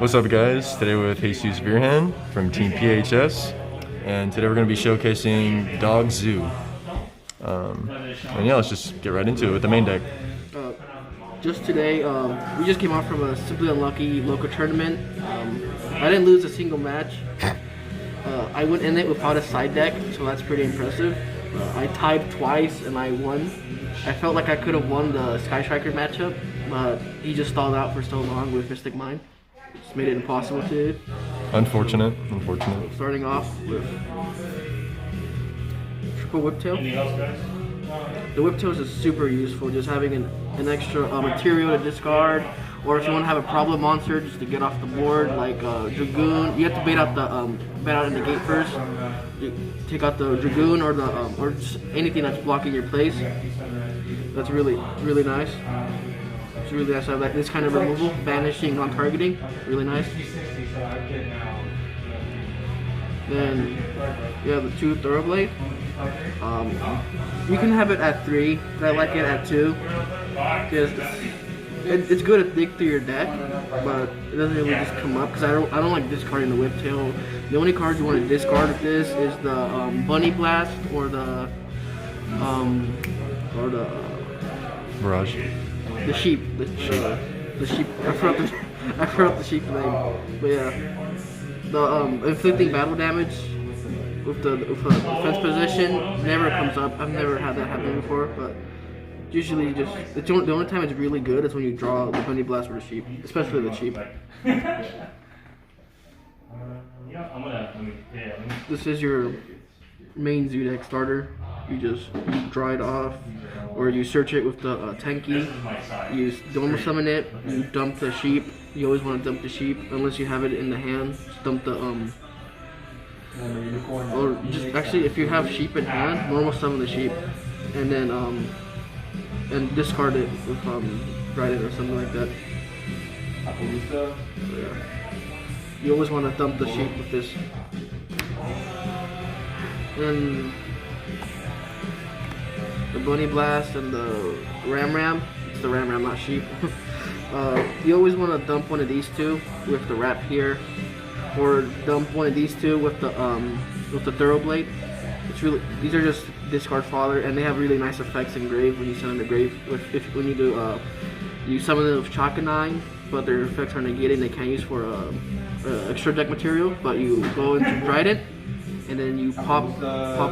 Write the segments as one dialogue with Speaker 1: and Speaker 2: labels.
Speaker 1: What's up, guys? Today with Jesus Beerhand from Team PHS, and today we're going to be showcasing DogZoo. And yeah, let's just get right into it with the main deck.
Speaker 2: Just today, we just came off from a Simply Unlucky local tournament. I didn't lose a single match. I went in it without a side deck, so that's pretty impressive. I tied twice and I won. I felt like I could have won the Sky Striker matchup, but he just stalled out for so long with Mystic Mind. Just made it impossible to.
Speaker 1: Unfortunate.
Speaker 2: Starting off with triple Whiptail. The Whiptail is super useful, just having an extra material to discard, or if you want to have a problem monster just to get off the board, like Dragoon. You have to bait out in the gate first. You take out the Dragoon or or just anything that's blocking your place. That's really nice. It's really nice to have this kind of removal, banishing, non-targeting. Really nice. Then you have the 2 Thoroughblade. You can have it at 3, but I like it at 2. Because it's good to dig through your deck, but it doesn't really just come up. Because I don't like discarding the Whiptail. The only cards you want to discard with this is the Bunny Blast or the
Speaker 1: Mirage.
Speaker 2: The sheep. The sheep. I forgot the sheep name. But yeah, the inflicting battle damage with the defense position never comes up. I've never had that happen before, but usually the only time it's really good is when you draw the Bunny Blast or the sheep, especially the sheep. This is your main Zoodiac starter. You just dry it off, or you search it with the Tenki. You normal summon it. You dump the sheep. You always want to dump the sheep unless you have it in the hand. Just dump the or just actually, if you have sheep in hand, normal summon the sheep, and then and discard it with Dryden or something like that. So, yeah. You always want to dump the sheep with this. And the Bunny Blast and the Ram. It's the Ram, not sheep. You always want to dump one of these two with the wrap here, or dump one of these two with the Thoroughblade. These are just discard fodder, and they have really nice effects in grave when you send them to grave. When you do you summon them with Chakanine, but their effects are negated and they can't use for extra deck material. But you go into Dryden, and then you pop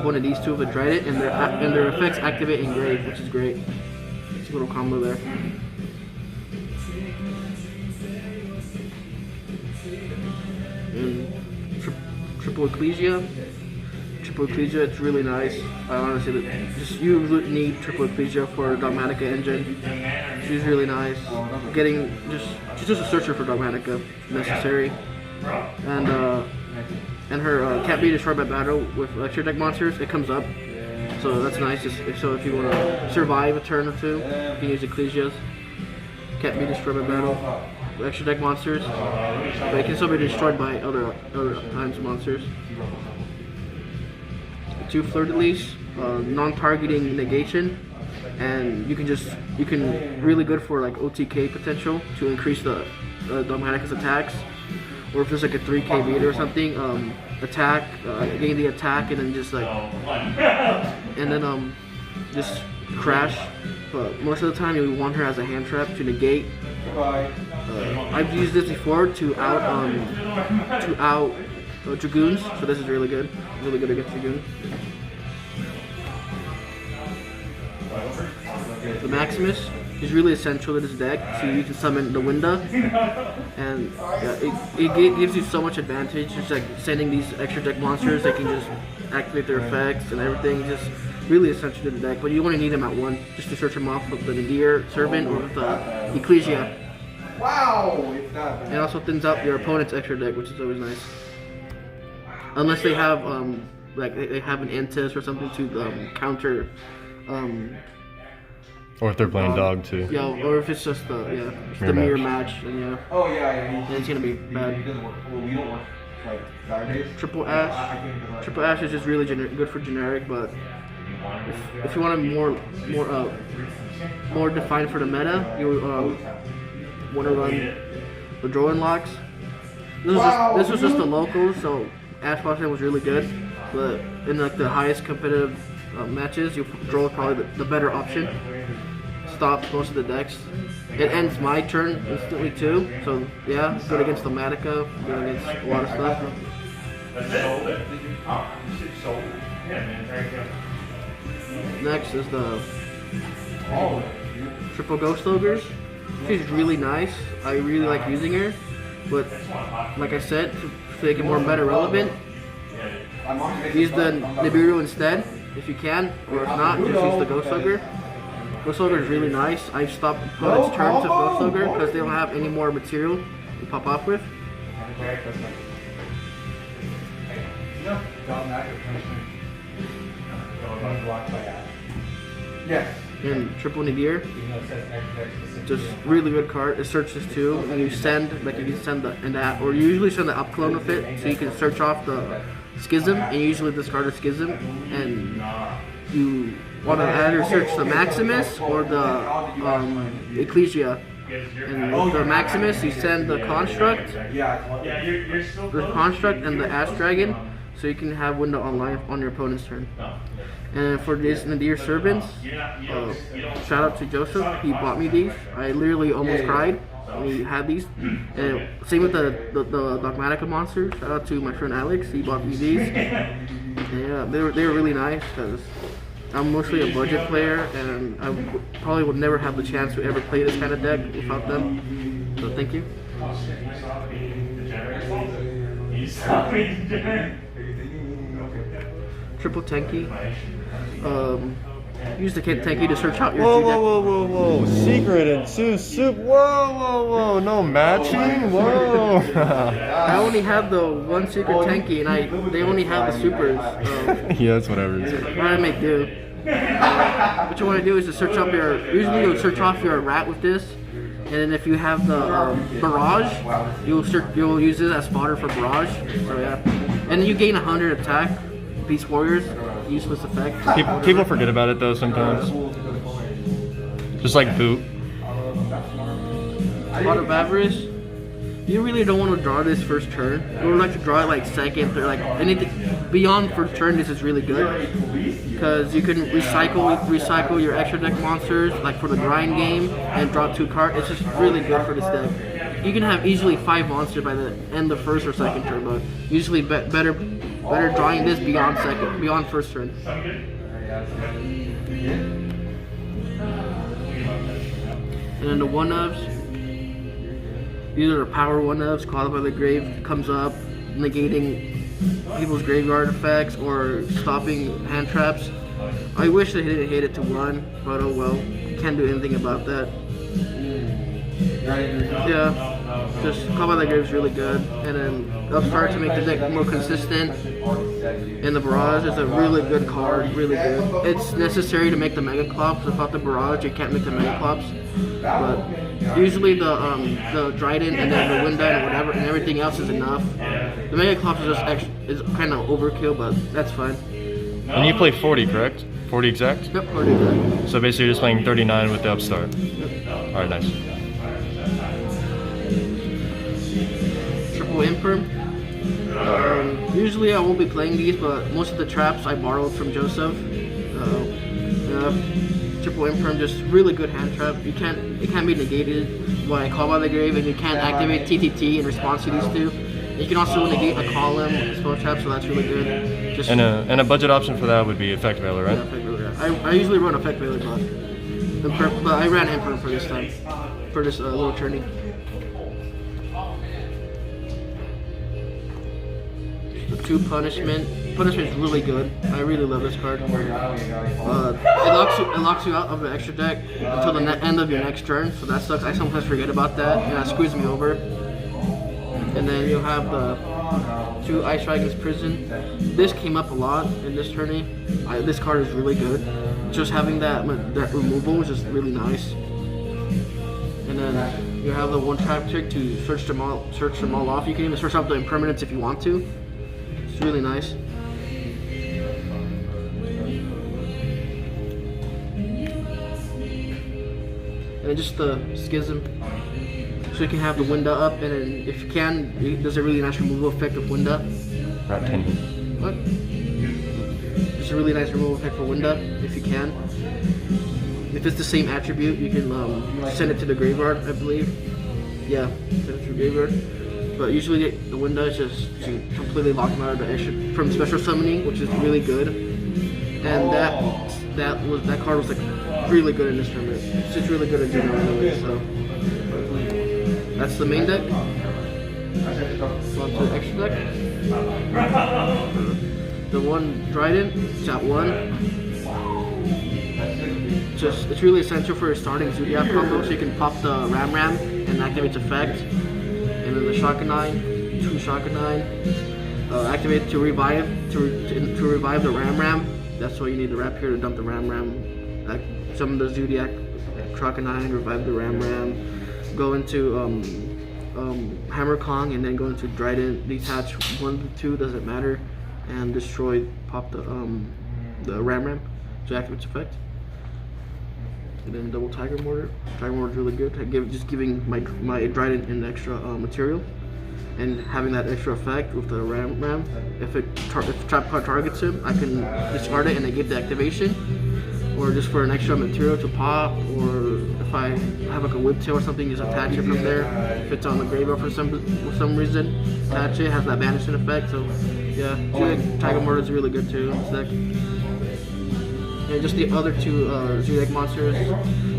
Speaker 2: one of these two with a Dryden, and their effects activate in grave, which is great. It's a little combo there. And triple Ecclesia, it's really nice. I honestly you need triple Ecclesia for Dogmatika engine. She's really nice. She's just a searcher for Dogmatika, necessary. And her can't be destroyed by battle with extra deck monsters. It comes up, so that's nice. So if you want to survive a turn or two, you can use Ecclesias. Can't be destroyed by battle with extra deck monsters, but it can still be destroyed by other times monsters. 2 Fleur-de-Lis, non-targeting negation, and you can really good for like OTK potential to increase the Dogmatika's attacks. Or if there's like a 3k beat or something, attack, gain the attack, and then just just crash. But most of the time you want her as a hand trap to negate. I've used this before to out Dragoons, so this is really good against Dragoon. The Maximus is really essential to this deck, so you can summon the Winda, and it gives you so much advantage. Just like sending these extra deck monsters, they can just activate their effects and everything. Just really essential to the deck, but you only need them at 1, just to search them off with the Nadir Servant or with the Ecclesia.
Speaker 3: Wow!
Speaker 2: It also thins out your opponent's extra deck, which is always nice. Unless they have like they have an Antis or something to counter.
Speaker 1: Or if they're playing dog too.
Speaker 2: Yeah, or if it's just the mirror match, then yeah.
Speaker 3: Oh yeah.
Speaker 2: Then it's gonna be bad.
Speaker 3: We don't work like Saturdays.
Speaker 2: Triple Ash is just really good for generic, but if you want a more defined for the meta, you want to run the Drowan Locks. This was just the local, so Ash Washington was really good. But in like the highest competitive matches, you draw probably the better option. Stops most of the decks. It ends my turn instantly too. So yeah, good against Dogmatika, good against a lot of stuff. Next is the Triple Ghost Ogres. She's really nice. I really like using her, but like I said, to make it more meta relevant, use the Nibiru instead if you can, or if not, just use the Ghost Ogre. Ghost Ogre is really nice. I've stopped opponents' turns of Ghost Ogre because they don't have any more material to pop off with.
Speaker 3: Yes.
Speaker 2: And Triple Nadir, just really good card. It searches too, and you send you can send or you usually send the up clone with it, so you can search off the Schism, and you usually discard a Schism, and you want to either search the Maximus or the Ecclesia. And with the Maximus, you send the Construct, and the Ash Dragon, so you can have window online on your opponent's turn. And for these Nadir Servants, shout out to Joseph. He bought me these. I literally almost cried when he had these. And same with the Dogmatika monster. Shout out to my friend Alex. He bought me these. And yeah, they were really nice because I'm mostly a budget player, and I probably would never have the chance to ever play this kind of deck without them. So thank you. Triple Tenki. Use the Tenki to search out your
Speaker 1: Whoa. Secret and soup. Whoa. No matching? Whoa.
Speaker 2: I only have the one secret Tenki, and they only have the supers.
Speaker 1: Yeah, that's whatever.
Speaker 2: What I make do. What you want to do is to search up usually you'll search off your rat with this. And then if you have the barrage, you'll use it as fodder for barrage. So yeah. And then you gain 100 attack. Beast Warriors, useless effect.
Speaker 1: People forget about it though sometimes. Just like Boot.
Speaker 2: Pot of Avarice. You really don't want to draw this first turn. You would like to draw it like second, or like anything beyond first turn. This is really good because you can recycle your extra deck monsters like for the grind game and draw 2 cards. It's just really good for this deck. You can have easily 5 monsters by the end of first or second turn, but usually better drawing this beyond first turn. And then the 1-ofs, these are power 1-ofs, Called by the Grave comes up, negating people's graveyard effects or stopping hand traps. I wish they didn't hit it to 1, but oh well, can't do anything about that. Yeah, just Called by the Grave is really good, and then Upstart to make the deck more consistent. And the Barrage is a really good card, really good. It's necessary to make the Mega Clops. Without the Barrage, you can't make the Mega Clops. But usually the Dryden and then the Wind and whatever and everything else is enough. The Mega Clops is kind of overkill, but that's fine.
Speaker 1: And you play 40, correct? 40 exact?
Speaker 2: Yep, 40 exact.
Speaker 1: So basically you're just playing 39 with the Upstart.
Speaker 2: Yep.
Speaker 1: Alright, nice.
Speaker 2: Triple Imperm. Usually I won't be playing these, but most of the traps I borrowed from Joseph. Triple Imperm, just really good hand trap. It can't be negated by Call by the Grave, and you can't activate TTT in response to these 2. You can also negate a column with spell trap, so that's really good. Just
Speaker 1: and a budget option for that would be Effect Veiler, right?
Speaker 2: Yeah, Effect Veiler. I usually run Effect Veiler, but I ran Imperm for this time, for this little tourney. The 2 Punishment. Punishment is really good. I really love this card. It locks you out of the extra deck until the end of your next turn, so that sucks. I sometimes forget about that, and that screws me over. And then you'll have the 2 Ice Dragon's Prison. This came up a lot in this tourney. This card is really good. Just having that removal is just really nice. And then you have the 1 trap trick to search them all off. You can even search out the impermanents if you want to. It's really nice. And then just the Schism. So you can have the window up, and then if you can, it does a really nice removal effect of window.
Speaker 1: Wrap 10 heat.
Speaker 2: What? It's a really nice removal effect for window, if you can. If it's the same attribute, you can send it to the graveyard, I believe. Yeah, send it to the graveyard. But usually the window is just to completely lock them out of the extra from special summoning, which is really good. And that card was like really good in this tournament. It's just really good in general anyway, so that's the main deck. On to the extra deck. The one Dryden, it's at 1. It's really essential for your starting Zoodiac combo, so you can pop the Ram and activate its effect. And then the Shakanine, 2 Shakanine, activate to revive to revive the Ram. That's why you need the Wrap here to dump the Ram. Summon the Zoodiac, Shakanine, revive the Ram. Go into Hammer Kong, and then go into Dryden, detach 1 to 2, doesn't matter, and destroy, pop the Ram to activate its effect. And then double Tiger Mortar. Tiger Mortar is really good. Just giving my Dryden an extra material, and having that extra effect with the Ram. If trap card targets him, I can discard it and then get the activation, or just for an extra material to pop, or if I have like a whip tail or something, just attach it from there. If it's on the graveyard for some reason, attach it, has that banishing effect. So yeah, Tiger Mortar is really good too in this deck. And just the other 2 Zoodiac monsters,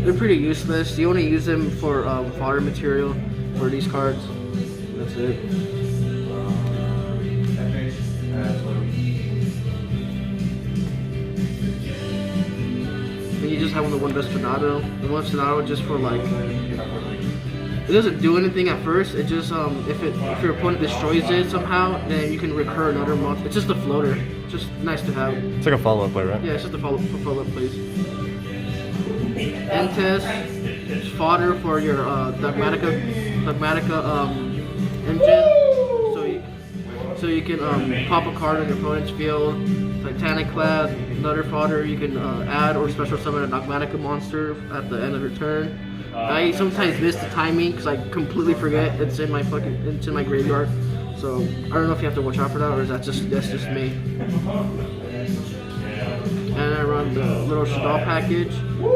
Speaker 2: they're pretty useless. You only use them for fodder material for these cards. That's it. And you just have the one Destinado. The one Destinado just for like, it doesn't do anything at first. It just if your opponent destroys it somehow, then you can recur another monster. It's just a floater. Just nice to have.
Speaker 1: It's like a follow-up play, right?
Speaker 2: Yeah, it's just a follow-up plays. End test, it's fodder for your Dogmatika engine. So you can pop a card on your opponent's field. Titanic Class, another fodder. You can add or special summon a Dogmatika monster at the end of your turn. I sometimes miss the timing because I completely forget it's in my graveyard. So I don't know if you have to watch out for that, or is that's just me. And I run the little Shadal package,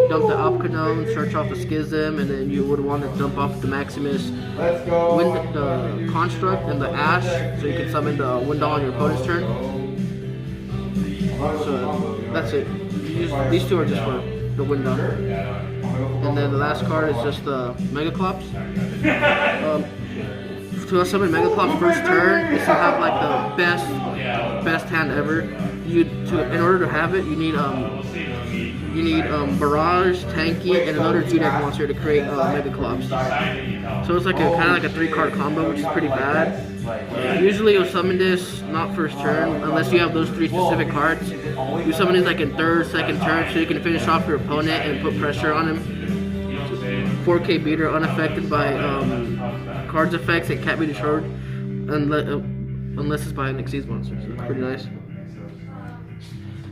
Speaker 2: dump the Alpcanone, search off the Schism, and then you would want to dump off the Maximus, win the Construct and the Ash, so you can summon the Window on your opponent's turn. So that's it. These 2 are just for the Window. And then the last card is just the Megaclops. To summon Megaclops first turn is to have like the best hand ever. In order to have it, you need Barrage, Tanky, and another Zoodiac monster to create Megaclops. So it's like kind of like a 3-card combo, which is pretty bad. Usually you'll summon this not first turn, unless you have those 3 specific cards. You summon this like in 3rd, 2nd turn, so you can finish off your opponent and put pressure on him. 4K beater, unaffected by cards effects, and can't be destroyed unless it's by an Xyz monster. So that's pretty nice.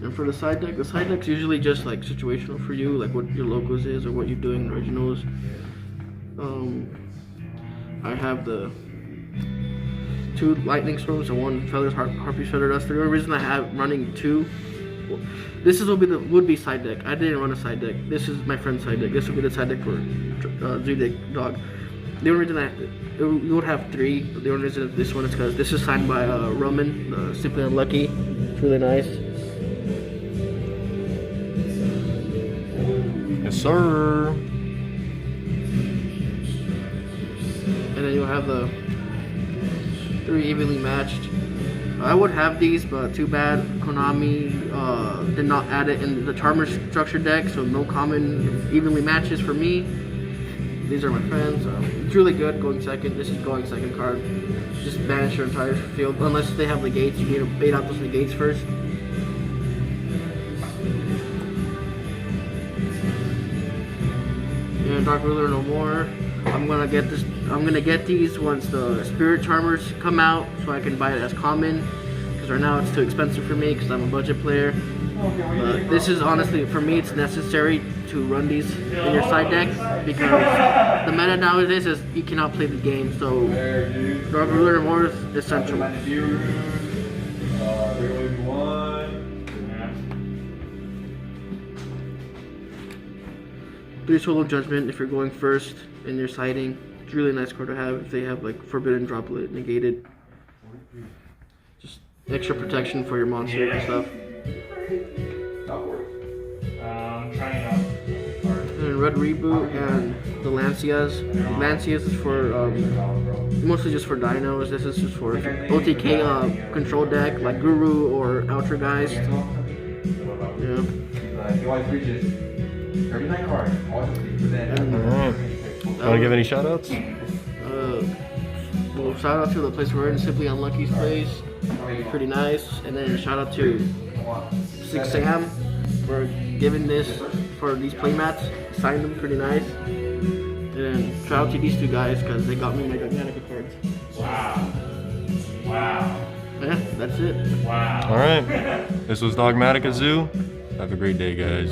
Speaker 2: And for the side deck's usually just like situational for you, like what your locals is or what you're doing in originals. I have the 2 lightning storms and 1 feathers harpy feather dust. The only reason I have running 2. This would be side deck. I didn't run a side deck. This is my friend's side deck. This would be the side deck for Zoodiac Dog. The only reason you would have 3. But the only reason this one is because this is signed by Roman, Simply Unlucky. It's really nice.
Speaker 1: Yes, sir.
Speaker 2: And then you'll have the 3 evenly matched. I would have these, but too bad Konami did not add it in the Charmer structure deck, so no common evenly matches for me. These are my friends. It's really good going second. This is going second card. Just banish your entire field, unless they have negates. You need to bait out those negates first. And Dark Ruler no more. I'm gonna get these once the Spirit Charmers come out, so I can buy it as common. because right now it's too expensive for me because I'm a budget player. But this is honestly, for me, it's necessary to run these in your side deck because the meta nowadays is you cannot play the game. So Dog Ruler and War is essential. Three Total Judgment if you're going first in your siding. It's a really nice card to have if they have like Forbidden Droplet negated. Just extra protection for your monster and stuff.
Speaker 4: Trying out.
Speaker 2: And Red Reboot and the Lancias. Lancias is for mostly just for dinos. This is just for OTK control deck like Guru or Outergeist. Yeah.
Speaker 3: He always reaches 39 cards.
Speaker 1: Alright. Want to give any shout outs?
Speaker 2: Well, shout out to the place we're in, Simply Unlucky's place. Pretty nice. And then shout out to 6 Sam for giving this for these playmats. Signed them pretty nice. And then shout out to these two guys because they got me my Dogmatika cards.
Speaker 4: Wow. Wow.
Speaker 2: Yeah, that's it.
Speaker 4: Wow.
Speaker 1: Alright. This was Dogmatika Zoo. Have a great day, guys.